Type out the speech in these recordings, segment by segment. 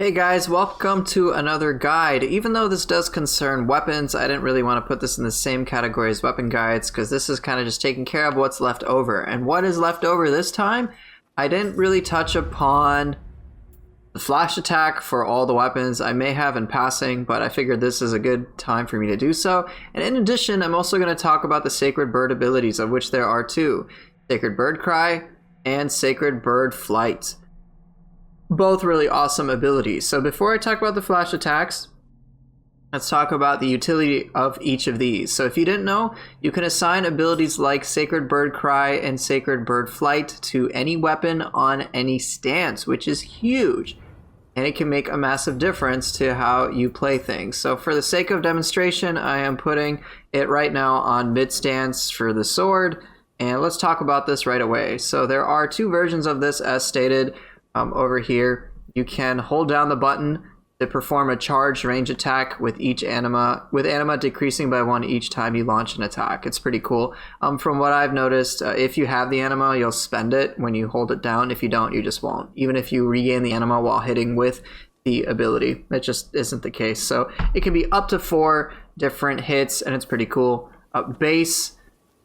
Hey guys, welcome to another guide. Even though this does concern weapons, I didn't really want to put this in the same category as weapon guides because this is kind of just taking care of what's left over. And what is left over this time? I didn't really touch upon the flash attack for all the weapons. I may have in passing, but I figured this is a good time for me to do so. And in addition, I'm also going to talk about the Sacred Bird abilities, of which there are two. Sacred Bird Cry and Sacred Bird Flight. Both really awesome abilities. So before I talk about the flash attacks, let's talk about the utility of each of these. So if you didn't know, you can assign abilities like Sacred Bird Cry and Sacred Bird Flight to any weapon on any stance, which is huge. And it can make a massive difference to how you play things. So for the sake of demonstration, I am putting it right now on mid stance for the sword. And let's talk about this right away. So there are two versions of this as stated. Over here, you can hold down the button to perform a charged range attack with each anima, with anima decreasing by 1 each time you launch an attack. It's pretty cool. From what I've noticed, if you have the anima, you'll spend it when you hold it down. If you don't, you just won't. Even if you regain the anima while hitting with the ability, it just isn't the case. So it can be up to 4 different hits, and it's pretty cool. Base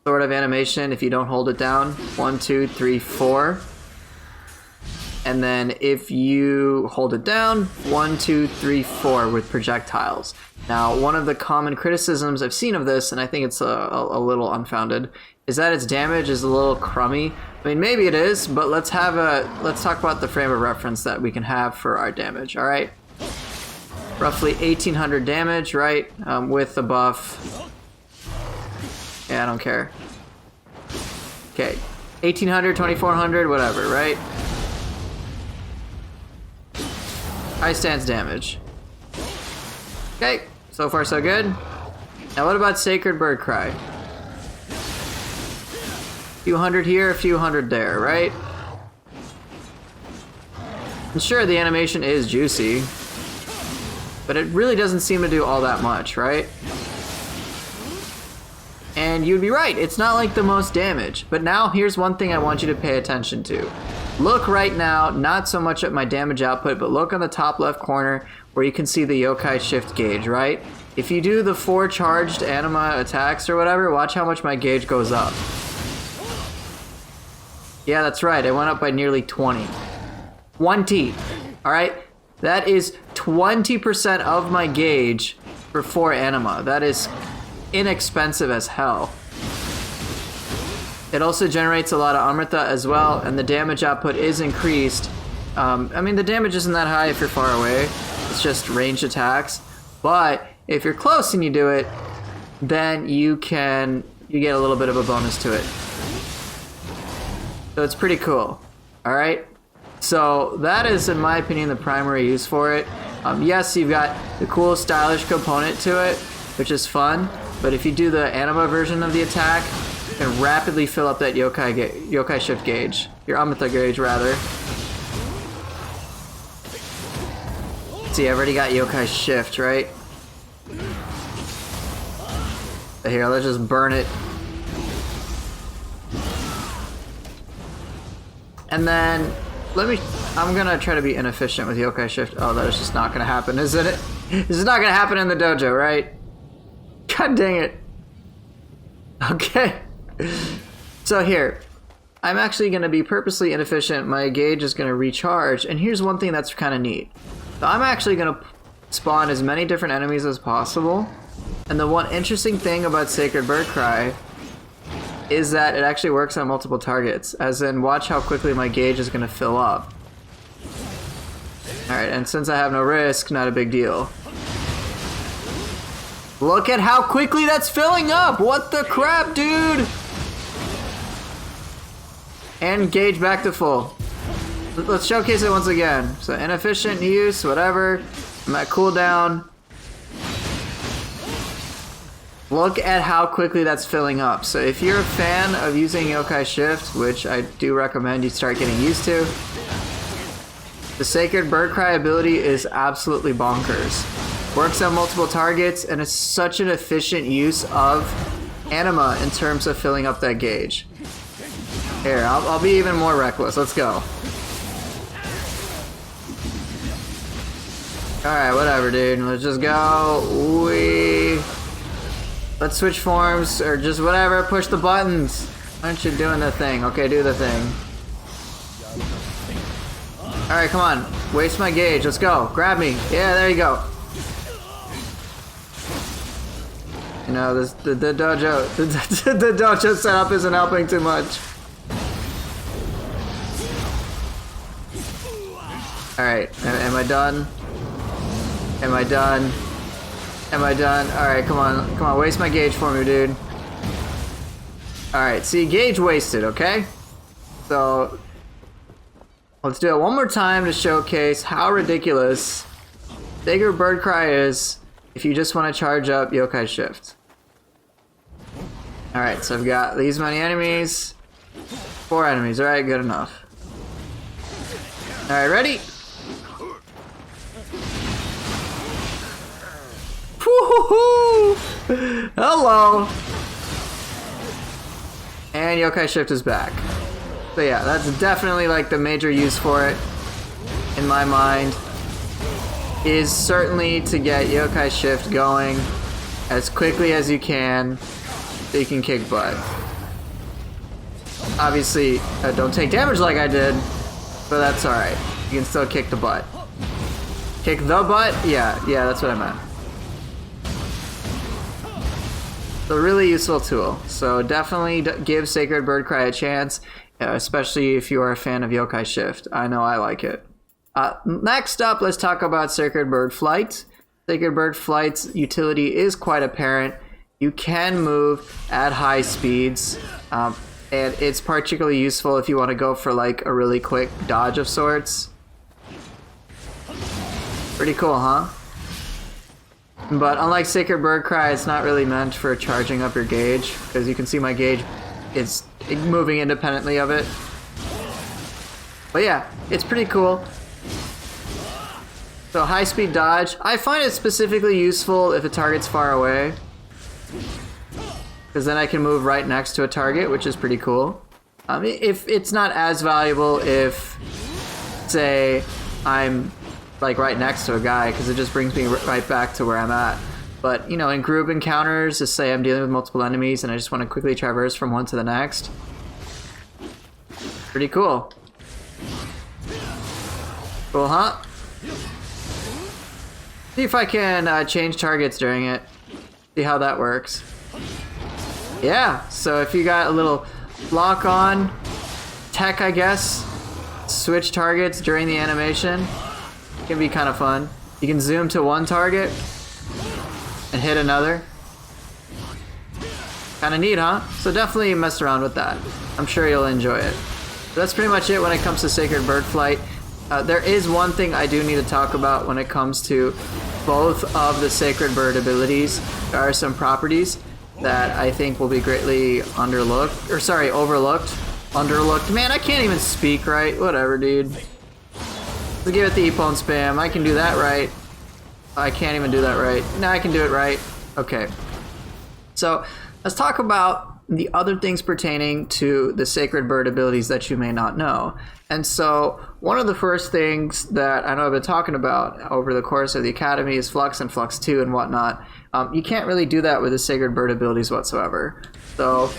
sort of animation, if you don't hold it down, 1, 2, 3, 4. And then if you hold it down, 1, 2, 3, 4 with projectiles. Now, one of the common criticisms I've seen of this, and I think it's a little unfounded, is that its damage is a little crummy. I mean, maybe it is, but let's talk about the frame of reference that we can have for our damage, all right? Roughly 1800 damage, right? With the buff. Yeah, I don't care. Okay, 1800, 2400, whatever, right? High stance damage. Okay, so far so good. Now what about Sacred Bird Cry? A few hundred here, a few hundred there, right? And sure, the animation is juicy, but it really doesn't seem to do all that much, right? And you'd be right, it's not like the most damage. But now here's one thing I want you to pay attention to. Look right now, not so much at my damage output, but look on the top left corner where you can see the Yokai shift gauge, right? If you do the 4 charged anima attacks or whatever, watch how much my gauge goes up. Yeah, that's right, it went up by nearly 20. 20, alright? That is 20% of my gauge for 4 anima. That is inexpensive as hell. It also generates a lot of Amrita as well, and the damage output is increased. I mean, the damage isn't that high if you're far away. It's just ranged attacks. But if you're close and you do it, then you get a little bit of a bonus to it. So it's pretty cool. All right. So that is, in my opinion, the primary use for it. Yes, you've got the cool stylish component to it, which is fun. But if you do the anima version of the attack, and rapidly fill up that Yokai shift gauge. Your Amrita gauge, rather. See, I've already got Yokai shift, right? But here, let's just burn it. And then, I'm gonna try to be inefficient with Yokai shift. Oh, that is just not gonna happen, isn't it? This is not gonna happen in the dojo, right? God dang it. Okay. So here, I'm actually going to be purposely inefficient. My gauge is going to recharge, and here's one thing that's kind of neat. So I'm actually going to spawn as many different enemies as possible, and the one interesting thing about Sacred Bird Cry is that it actually works on multiple targets, as in watch how quickly my gauge is going to fill up. Alright, and since I have no risk, not a big deal. Look at how quickly that's filling up! What the crap, dude? And gauge back to full. Let's showcase it once again. So inefficient use, whatever. I'm at cooldown. Look at how quickly that's filling up. So if you're a fan of using Yokai Shift, which I do recommend you start getting used to, the Sacred Bird Cry ability is absolutely bonkers. Works on multiple targets, and it's such an efficient use of anima in terms of filling up that gauge. Here, I'll be even more reckless. Let's go. Alright, whatever, dude. Let's just go. Let's switch forms, or just whatever. Push the buttons. Why aren't you doing the thing? Okay, do the thing. Alright, come on. Waste my gauge. Let's go. Grab me. Yeah, there you go. You know, the dojo... the dojo setup isn't helping too much. Alright, am I done? Am I done? Am I done? Alright, come on, waste my gauge for me, dude. Alright, see, gauge wasted, okay? So, let's do it one more time to showcase how ridiculous Sacred Bird Cry is if you just want to charge up Yokai Shift. Alright, so I've got these many enemies. 4 enemies, alright, good enough. Alright, ready? Woohoo! Hello! And Yokai Shift is back. So yeah, that's definitely like the major use for it, in my mind, is certainly to get Yokai Shift going as quickly as you can so you can kick butt. Obviously, don't take damage like I did, but that's alright. You can still kick the butt. Kick the butt? Yeah, that's what I meant. It's a really useful tool, so definitely give Sacred Bird Cry a chance, especially if you are a fan of Yokai Shift. I know I like it. Next up, let's talk about Sacred Bird Flight. Sacred Bird Flight's utility is quite apparent. You can move at high speeds, and it's particularly useful if you want to go for like a really quick dodge of sorts. Pretty cool, huh? But unlike Sacred Bird Cry, it's not really meant for charging up your gauge, because you can see my gauge is moving independently of it. But yeah, it's pretty cool. So high speed dodge, I find it specifically useful if a target's far away, because then I can move right next to a target, which is pretty cool. If it's not as valuable if, say, I'm like right next to a guy, because it just brings me right back to where I'm at. But you know, in group encounters, just say I'm dealing with multiple enemies and I just want to quickly traverse from one to the next. Pretty cool. Cool, huh? See if I can change targets during it. See how that works. Yeah, so if you got a little lock on tech, I guess, switch targets during the animation. Can be kind of fun. You can zoom to one target and hit another. Kind of neat, huh? So definitely mess around with that. I'm sure you'll enjoy it. So that's pretty much it when it comes to Sacred Bird Flight. There is one thing I do need to talk about when it comes to both of the Sacred Bird abilities. There are some properties that I think will be greatly overlooked. Underlooked. Man, I can't even speak right. Whatever, dude. Let's give it the Ippon spam. I can do that right. I can't even do that right. No, I can do it right. Okay. So, let's talk about the other things pertaining to the Sacred Bird abilities that you may not know. And so, one of the first things that I know I've been talking about over the course of the Academy is Flux and Flux 2 and whatnot. You can't really do that with the Sacred Bird abilities whatsoever. So,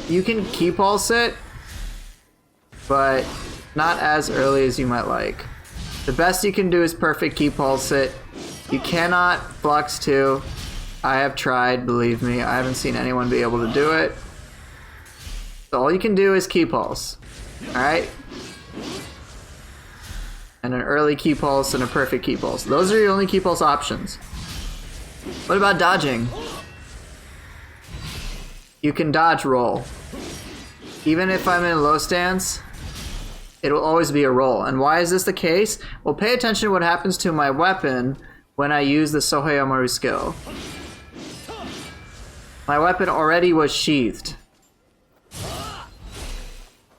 you can key pulse it, but not as early as you might like. The best you can do is perfect key pulse it. You cannot Flux 2. I have tried, believe me. I haven't seen anyone be able to do it. So all you can do is key pulse. Alright? And an early key pulse and a perfect key pulse. Those are your only key pulse options. What about dodging? You can dodge roll. Even if I'm in a low stance, it will always be a roll. And why is this the case? Well, pay attention to what happens to my weapon when I use the Sohayamaru skill. My weapon already was sheathed.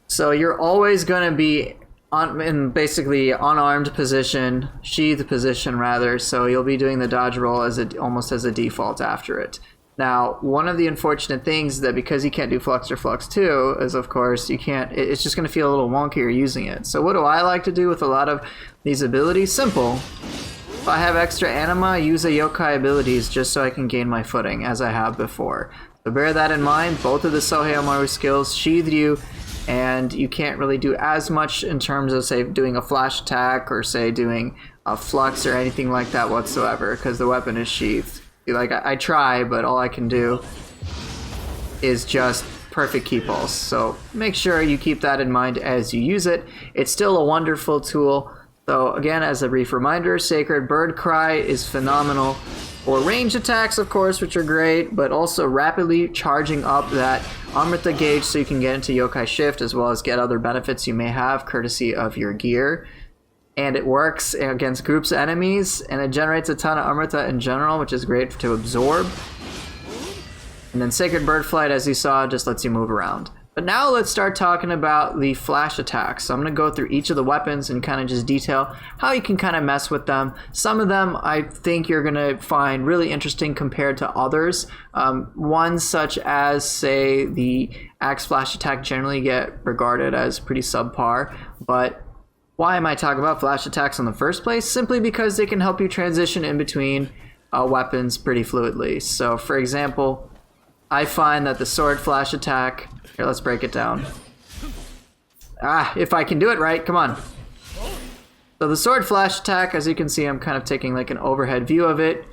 So you're always going to be in basically unarmed position, sheathed position rather, so you'll be doing the dodge roll almost as a default after it. Now, one of the unfortunate things that because you can't do Flux or Flux 2 is, of course, it's just going to feel a little wonkier using it. So what do I like to do with a lot of these abilities? Simple. If I have extra anima, use a yokai abilities just so I can gain my footing, as I have before. So bear that in mind. Both of the Sohayamaru skills sheathe you, and you can't really do as much in terms of, say, doing a flash attack or, say, doing a flux or anything like that whatsoever, because the weapon is sheathed. Like, I try, but all I can do is just perfect key pulse. So make sure you keep that in mind as you use it. It's still a wonderful tool. So again, as a brief reminder, Sacred Bird Cry is phenomenal for range attacks, of course, which are great, but also rapidly charging up that Amrita gauge so you can get into Yokai Shift, as well as get other benefits you may have courtesy of your gear. And it works against groups of enemies, and it generates a ton of Amrita in general, which is great to absorb. And then Sacred Bird Flight, as you saw, just lets you move around. But now let's start talking about the flash attacks. So I'm going to go through each of the weapons and kind of just detail how you can kind of mess with them. Some of them I think you're going to find really interesting compared to others. Ones such as, say, the Axe Flash attack generally get regarded as pretty subpar. But why am I talking about flash attacks in the first place? Simply because they can help you transition in between weapons pretty fluidly. So for example, I find that the sword flash attack... Here, let's break it down. If I can do it right, come on. So the sword flash attack, as you can see, I'm kind of taking like an overhead view of it.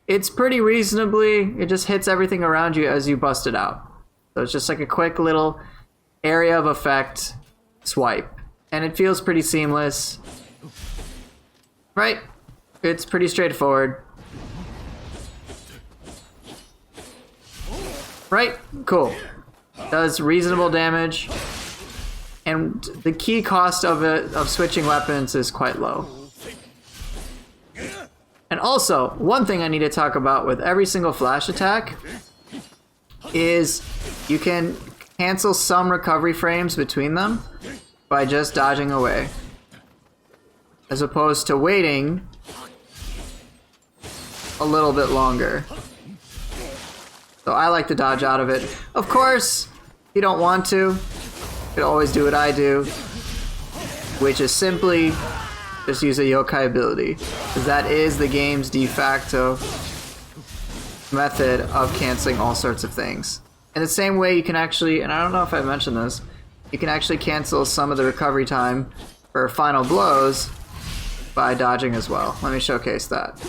It's pretty reasonably, it just hits everything around you as you bust it out. So it's just like a quick little area of effect swipe. And it feels pretty seamless. Right? It's pretty straightforward. Right? Cool. Does reasonable damage, and the key cost of switching weapons is quite low. And also, one thing I need to talk about with every single flash attack is you can cancel some recovery frames between them by just dodging away, as opposed to waiting a little bit longer. So I like to dodge out of it. Of course, if you don't want to, you can always do what I do, which is simply just use a yokai ability, because that is the game's de facto method of canceling all sorts of things. In the same way you can actually, and I don't know if I mentioned this, you can actually cancel some of the recovery time for final blows by dodging as well. Let me showcase that.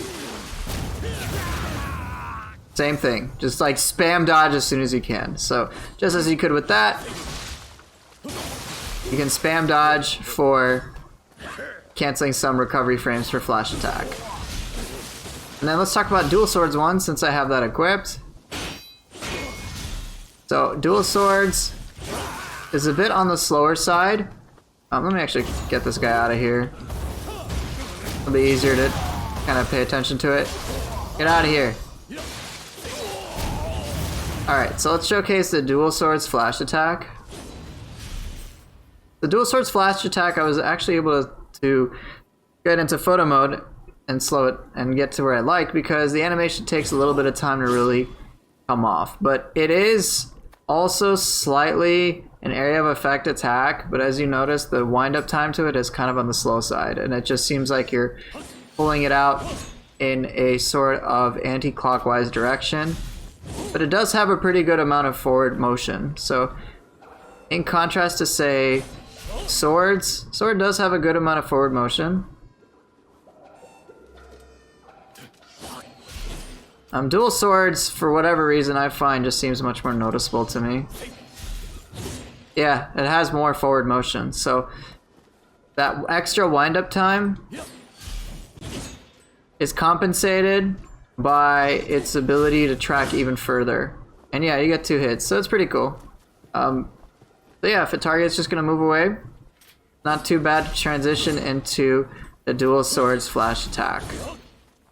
Same thing, just like spam dodge as soon as you can. So just as you could with that, you can spam dodge for canceling some recovery frames for flash attack. And then let's talk about dual swords one, since I have that equipped. So dual swords is a bit on the slower side. Let me actually get this guy out of here. It'll be easier to kind of pay attention to it. Get out of here. Alright, so let's showcase the dual swords flash attack. The dual swords flash attack, I was actually able to get into photo mode and slow it and get to where I like, because the animation takes a little bit of time to really come off. But it is also slightly an area of effect attack, but as you notice, the wind-up time to it is kind of on the slow side, and it just seems like you're pulling it out in a sort of anti-clockwise direction. But it does have a pretty good amount of forward motion. So in contrast to, say, sword does have a good amount of forward motion. Dual swords, for whatever reason, I find just seems much more noticeable to me. Yeah, it has more forward motion. So that extra wind-up time is compensated by its ability to track even further. And yeah, you get 2 hits, so it's pretty cool. So yeah, if a target's just gonna move away, not too bad to transition into the dual swords flash attack.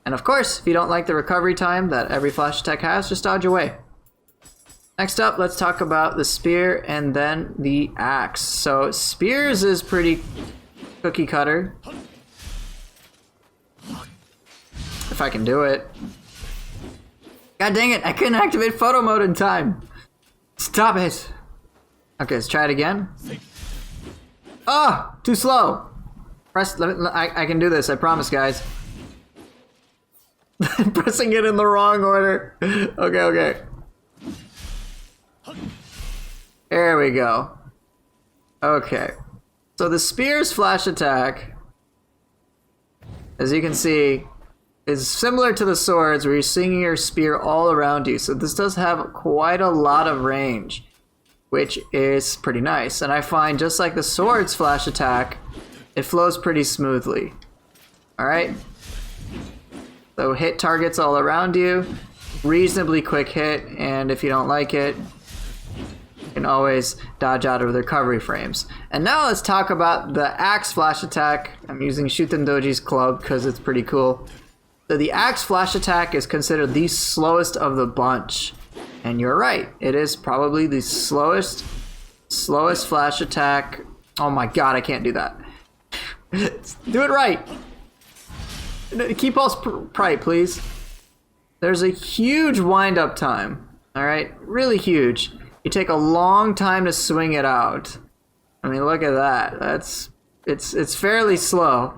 And of course, if you don't like the recovery time that every flash attack has, just dodge away. Next up, let's talk about the spear and then the axe. So spears is pretty cookie cutter. If I can do it. God dang it, I couldn't activate photo mode in time. Stop it. Okay, let's try it again. Oh, too slow. Press, I can do this, I promise, guys. Pressing it in the wrong order. Okay. There we go. Okay. So the spear's flash attack, as you can see, is similar to the swords where you're swinging your spear all around you. So this does have quite a lot of range, which is pretty nice. And I find just like the sword's flash attack, it flows pretty smoothly. Alright? So hit targets all around you, reasonably quick hit, and if you don't like it, you can always dodge out of the recovery frames. And now let's talk about the axe flash attack. I'm using Shutendoji's club because it's pretty cool. So the axe flash attack is considered the slowest of the bunch. And you're right, it is probably the slowest flash attack. Oh my god, I can't do that. Do it right. Keep pulse bright, please. There's a huge wind-up time. Alright, really huge. You take a long time to swing it out. I mean, look at that. It's fairly slow.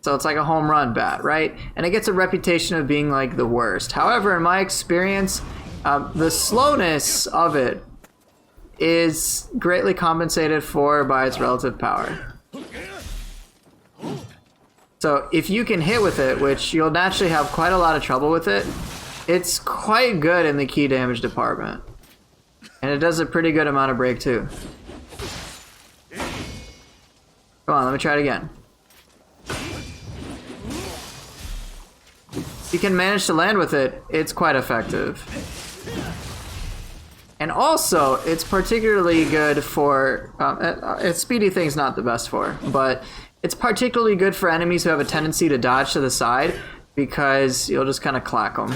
So it's like a home run bat, right? And it gets a reputation of being like the worst. However, in my experience, the slowness of it is greatly compensated for by its relative power. So if you can hit with it, which you'll naturally have quite a lot of trouble with it, it's quite good in the key damage department. And it does a pretty good amount of break too. Come on, let me try it again. If you can manage to land with it, it's quite effective. And also, it's particularly good for... speedy thing's not the best for, but it's particularly good for enemies who have a tendency to dodge to the side, because you'll just kind of clack them.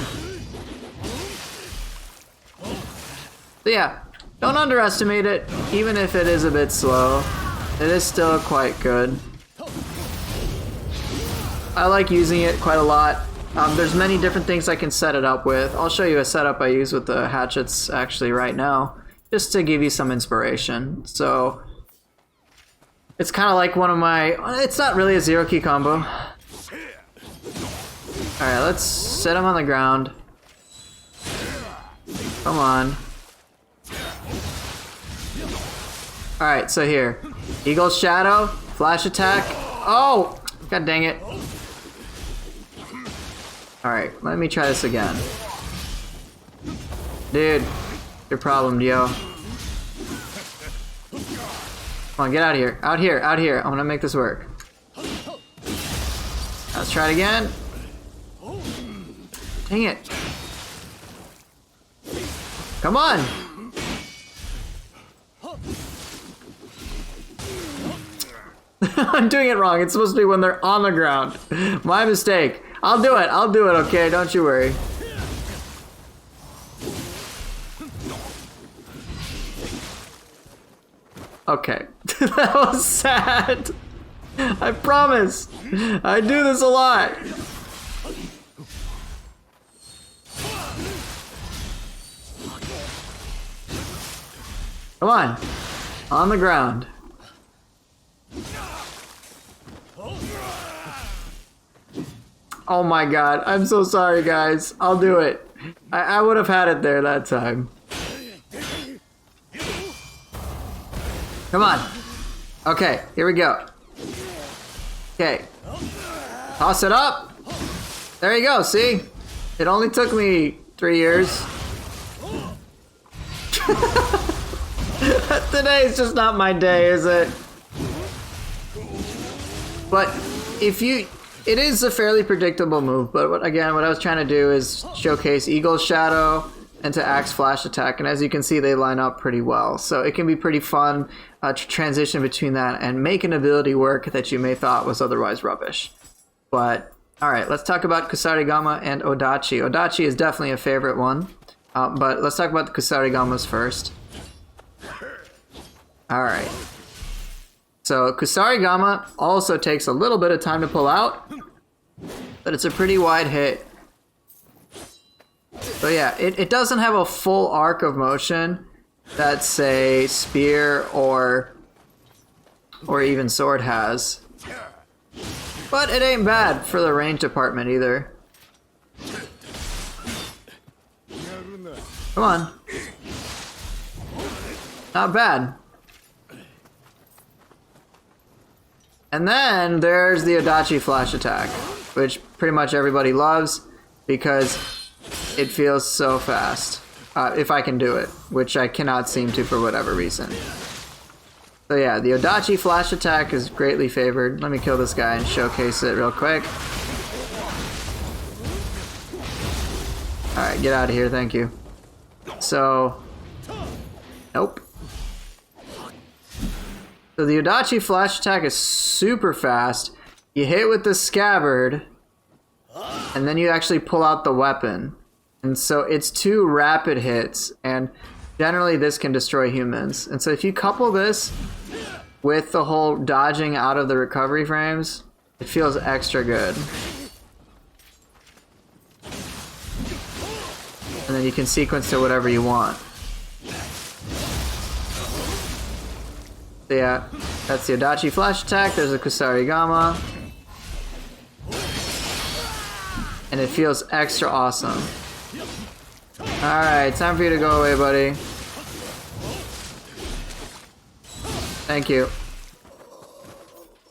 So yeah, don't underestimate it, even if it is a bit slow. It is still quite good. I like using it quite a lot. There's many different things I can set it up with. I'll show you a setup I use with the hatchets actually right now, just to give you some inspiration. So, it's kind of like one of my... It's not really a zero key combo. Alright, let's set him on the ground. Come on. Alright, so here. Eagle's Shadow, flash attack. Oh! God dang it. Alright, let me try this again. Dude, your problem, Nioh. Come on, get out of here. Out here, out here. I want to make this work. Let's try it again. Dang it. Come on! I'm doing it wrong. It's supposed to be when they're on the ground. My mistake. I'll do it, okay? Don't you worry. Okay. That was sad. I promise. I do this a lot. Come on. On the ground. Oh my god. I'm so sorry, guys. I'll do it. I would have had it there that time. Come on. Okay, here we go. Okay. Toss it up. There you go, see? It only took me 3 years. Today is just not my day, is it? But if you... It is a fairly predictable move, but what I was trying to do is showcase Eagle's Shadow into Axe Flash Attack, and as you can see, they line up pretty well. So it can be pretty fun to transition between that and make an ability work that you may thought was otherwise rubbish. But, alright, let's talk about Kusarigama and Odachi. Odachi is definitely a favorite one, but let's talk about the Kusarigamas first. Alright. So Kusarigama also takes a little bit of time to pull out, but it's a pretty wide hit. So yeah, it doesn't have a full arc of motion that, say, Spear or even Sword has. But it ain't bad for the range department either. Come on. Not bad. And then there's the Adachi flash attack, which pretty much everybody loves because it feels so fast. If I can do it, which I cannot seem to for whatever reason. So yeah, the Odachi flash attack is greatly favored. Let me kill this guy and showcase it real quick. Alright, get out of here, thank you. So, nope. So the Odachi flash attack is super fast. You hit with the scabbard, and then you actually pull out the weapon. And so it's 2 rapid hits, and generally this can destroy humans. And so if you couple this with the whole dodging out of the recovery frames, it feels extra good. And then you can sequence to whatever you want. So yeah, that's the Adachi flash attack. There's a Kusarigama. And it feels extra awesome. Alright, time for you to go away, buddy. Thank you.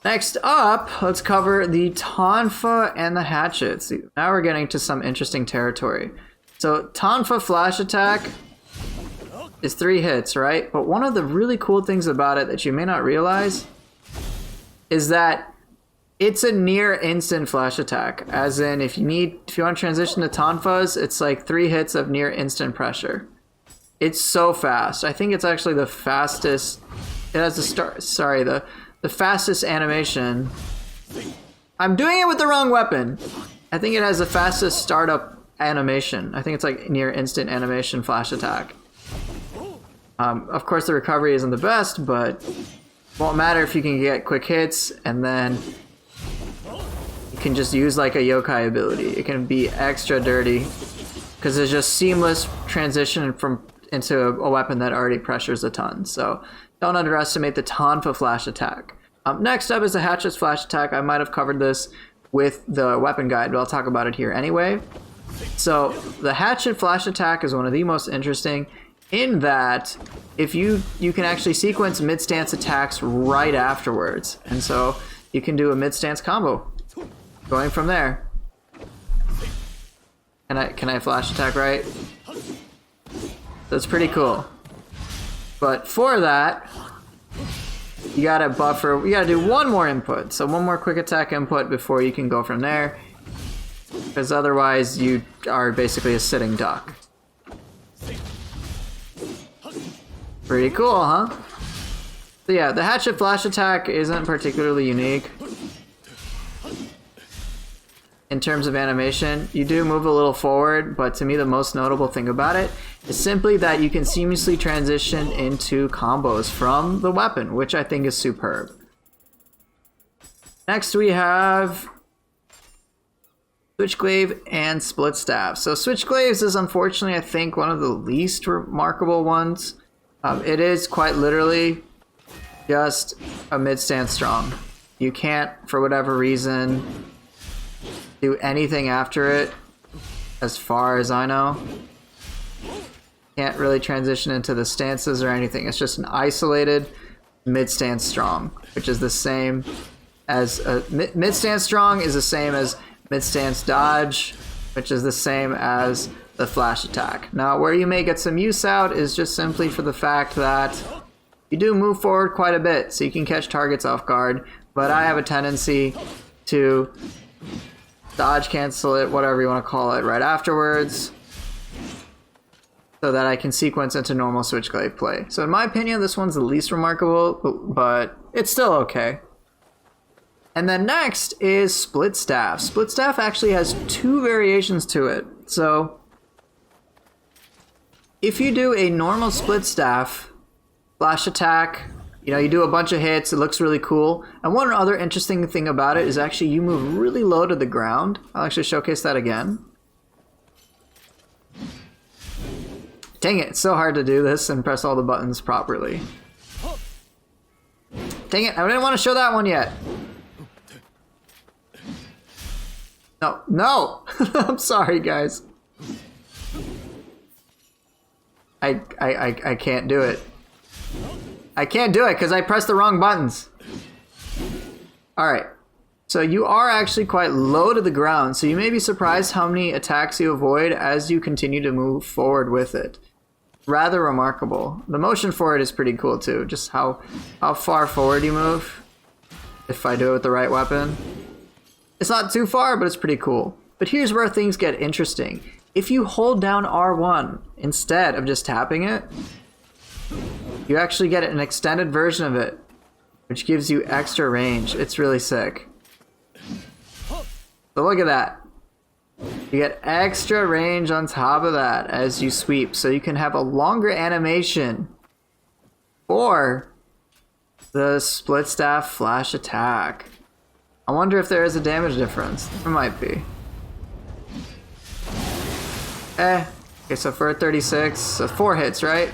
Next up, let's cover the Tonfa and the Hatchet. See, now we're getting to some interesting territory. So, Tonfa flash attack is 3 hits, right? But one of the really cool things about it that you may not realize is that it's a near instant flash attack. As in, if you want to transition to Tonfas, it's like 3 hits of near instant pressure. It's so fast. I think it's actually the fastest. It has the fastest animation. I'm doing it with the wrong weapon. I think it has the fastest startup animation. I think it's like near instant animation flash attack. Of course, the recovery isn't the best, but it won't matter if you can get quick hits, and then you can just use like a yokai ability. It can be extra dirty because it's just seamless transition into a weapon that already pressures a ton. So don't underestimate the Tonfa flash attack. Next up is the Hatchet's flash attack. I might have covered this with the weapon guide, but I'll talk about it here anyway. So the Hatchet flash attack is one of the most interesting in that if you can actually sequence mid-stance attacks right afterwards. And so you can do a mid-stance combo going from there. Can I flash attack right? That's pretty cool. But for that, you gotta buffer, you gotta do one more input. So one more quick attack input before you can go from there. Because otherwise you are basically a sitting duck. Pretty cool, huh? So yeah, the Hatchet flash attack isn't particularly unique. In terms of animation, you do move a little forward, but to me the most notable thing about it is simply that you can seamlessly transition into combos from the weapon, which I think is superb. Next we have Witchclave and Split Staff. So Witchclaves is unfortunately, I think, one of the least remarkable ones. It is quite literally just a mid-stance strong. You can't, for whatever reason, do anything after it, as far as I know. Can't really transition into the stances or anything. It's just an isolated mid-stance strong, which is the same as mid-stance strong is the same as mid-stance dodge, which is the same as the flash attack. Now, where you may get some use out is just simply for the fact that you do move forward quite a bit, so you can catch targets off guard, but I have a tendency to dodge cancel it, whatever you want to call it, right afterwards, so that I can sequence into normal Switchglaive play. So in my opinion, this one's the least remarkable, but it's still okay. And then next is Split Staff. Split Staff actually has 2 variations to it. So if you do a normal Split Staff flash attack, you do a bunch of hits, it looks really cool. And one other interesting thing about it is actually you move really low to the ground. I'll actually showcase that again. Dang it, it's so hard to do this and press all the buttons properly. Dang it, I didn't want to show that one yet. No, no! I'm sorry, guys. I can't do it. I can't do it because I pressed the wrong buttons. Alright. So you are actually quite low to the ground, so you may be surprised how many attacks you avoid as you continue to move forward with it. Rather remarkable. The motion for it is pretty cool too, just how far forward you move. If I do it with the right weapon. It's not too far, but it's pretty cool. But here's where things get interesting. If you hold down R1 instead of just tapping it, you actually get an extended version of it, which gives you extra range. It's really sick. So look at that. You get extra range on top of that as you sweep, so you can have a longer animation for the split staff flash attack. I wonder if there is a damage difference. There might be. Okay, so for a 36, so 4 hits, right?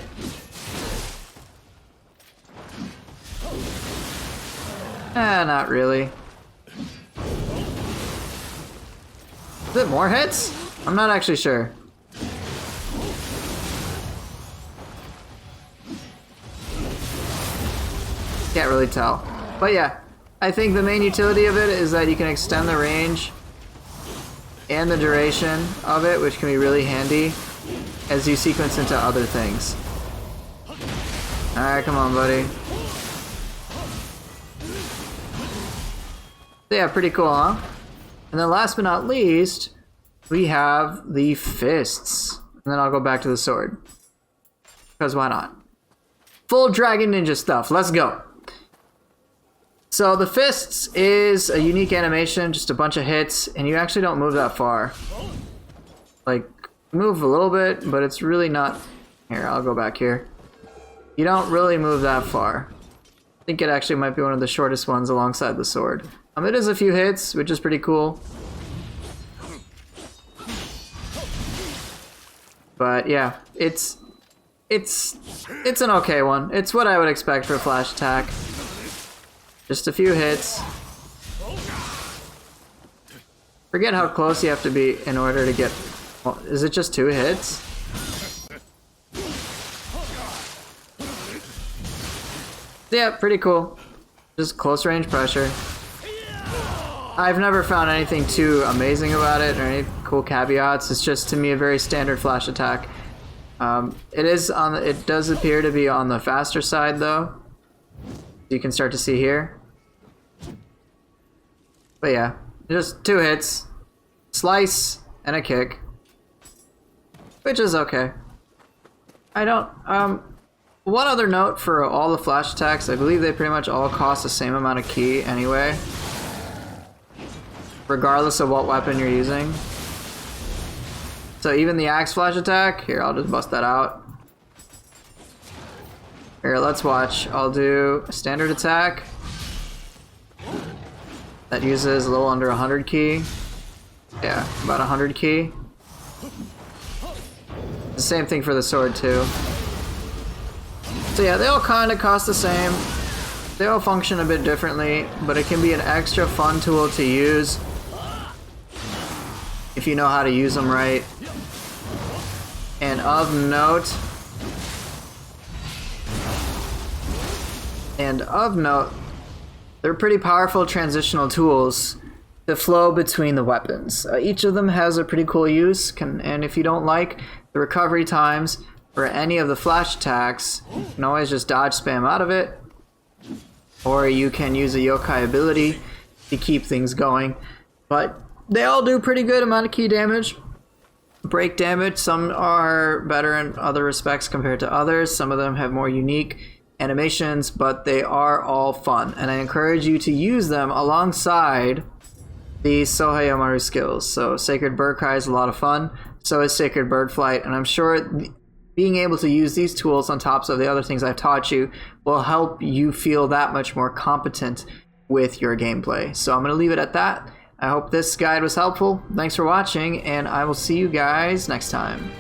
Not really. Is it more hits? I'm not actually sure. Can't really tell. But yeah, I think the main utility of it is that you can extend the range and the duration of it, which can be really handy as you sequence into other things. Alright, come on, buddy. So yeah, pretty cool, huh? And then last but not least, we have the fists. And then I'll go back to the sword. Because why not? Full Dragon Ninja stuff. Let's go. So the fists is a unique animation, just a bunch of hits, and you actually don't move that far. Like, move a little bit, but it's really not... Here, I'll go back here. You don't really move that far. I think it actually might be one of the shortest ones alongside the sword. It is a few hits, which is pretty cool. But yeah, it's an okay one. It's what I would expect for a flash attack. Just a few hits. Forget how close you have to be in order to get... Well, is it just 2 hits? Yeah, pretty cool. Just close range pressure. I've never found anything too amazing about it or any cool caveats. It's just to me a very standard flash attack. It does appear to be on the faster side though. You can start to see here. But yeah, just 2 hits, slice, and a kick. Which is okay. I don't, one other note for all the flash attacks, I believe they pretty much all cost the same amount of ki anyway. Regardless of what weapon you're using. So even the axe flash attack, here, I'll just bust that out. Here, let's watch. I'll do a standard attack. That uses a little under 100 ki. Yeah, about 100 ki. The same thing for the sword too. So yeah, they all kind of cost the same. They all function a bit differently, but it can be an extra fun tool to use if you know how to use them right. And of note, they're pretty powerful transitional tools to flow between the weapons. Each of them has a pretty cool use, and if you don't like the recovery times for any of the flash attacks, you can always just dodge spam out of it, or you can use a yokai ability to keep things going. But they all do pretty good amount of ki damage. Break damage, some are better in other respects compared to others. Some of them have more unique animations, but they are all fun. And I encourage you to use them alongside the Sohayamaru skills. So Sacred Bird Cry is a lot of fun. So is Sacred Bird Flight. And I'm sure being able to use these tools on top of the other things I've taught you will help you feel that much more competent with your gameplay. So I'm going to leave it at that. I hope this guide was helpful. Thanks for watching, and I will see you guys next time.